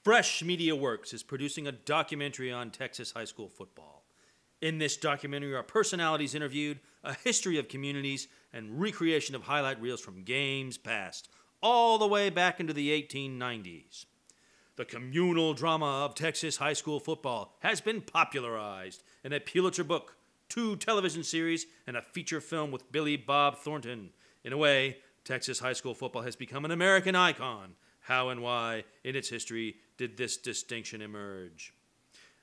Fresh Media Works is producing a documentary on Texas high school football. In this documentary are personalities interviewed, a history of communities, and recreation of highlight reels from games past, all the way back into the 1890s. The communal drama of Texas high school football has been popularized in a Pulitzer book, 2 television series, and a feature film with Billy Bob Thornton. In a way, Texas high school football has become an American icon. How and why, in its history, did this distinction emerge?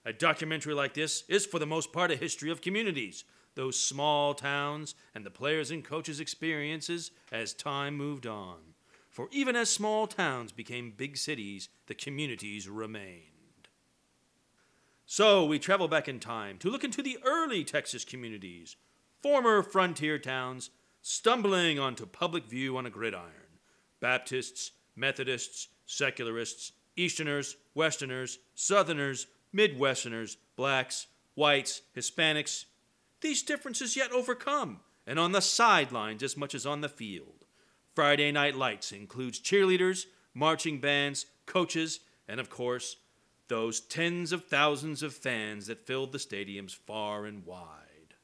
A documentary like this is for the most part a history of communities, those small towns, and the players' and coaches' experiences as time moved on. For even as small towns became big cities, the communities remained. So we travel back in time to look into the early Texas communities, former frontier towns, stumbling onto public view on a gridiron. Baptists, Methodists, secularists, Easterners, Westerners, Southerners, Midwesterners, blacks, whites, Hispanics. These differences yet overcome, and on the sidelines as much as on the field. Friday Night Lights includes cheerleaders, marching bands, coaches, and of course, those tens of thousands of fans that filled the stadiums far and wide.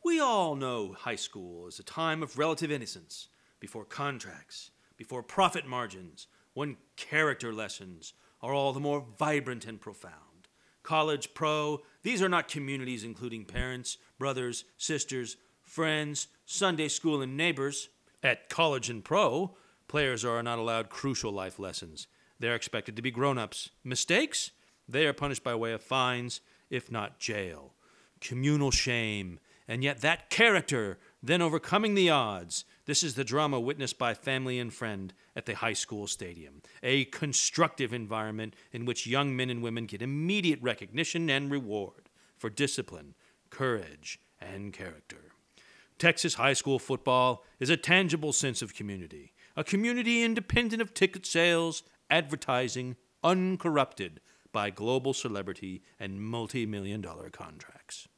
We all know high school is a time of relative innocence, before contracts, before profit margins, when character lessons are all the more vibrant and profound. College, pro, these are not communities including parents, brothers, sisters, friends, Sunday school, and neighbors. At college and pro, players are not allowed crucial life lessons. They're expected to be grown-ups. Mistakes? They are punished by way of fines, if not jail. Communal shame, and yet that character then overcoming the odds. This is the drama witnessed by family and friend at the high school stadium. A constructive environment in which young men and women get immediate recognition and reward for discipline, courage, and character. Texas high school football is a tangible sense of community, a community independent of ticket sales, advertising, uncorrupted by global celebrity and multi-million-dollar contracts.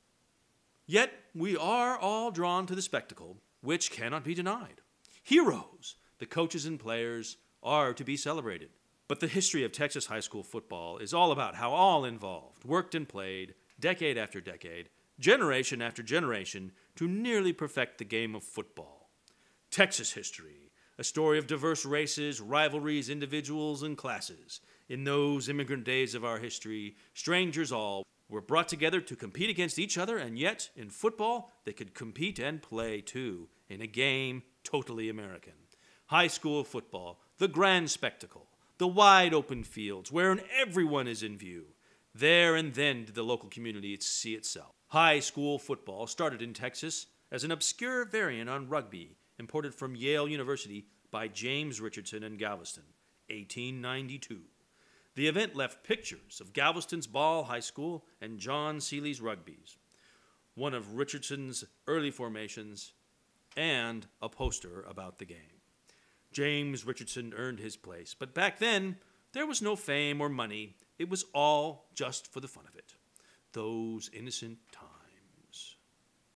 Yet we are all drawn to the spectacle, which cannot be denied. Heroes, the coaches and players, are to be celebrated. But the history of Texas high school football is all about how all involved worked and played, decade after decade, generation after generation, to nearly perfect the game of football. Texas history, a story of diverse races, rivalries, individuals, and classes. In those immigrant days of our history, strangers all were brought together to compete against each other, and yet, in football, they could compete and play, too, in a game totally American. High school football, the grand spectacle, the wide-open fields, wherein everyone is in view. There and then did the local community see itself. High school football started in Texas as an obscure variant on rugby, imported from Yale University by James Richardson in Galveston, 1892. The event left pictures of Galveston's Ball High School and John Seeley's Rugby's, one of Richardson's early formations, and a poster about the game. James Richardson earned his place, but back then, there was no fame or money. It was all just for the fun of it. Those innocent times.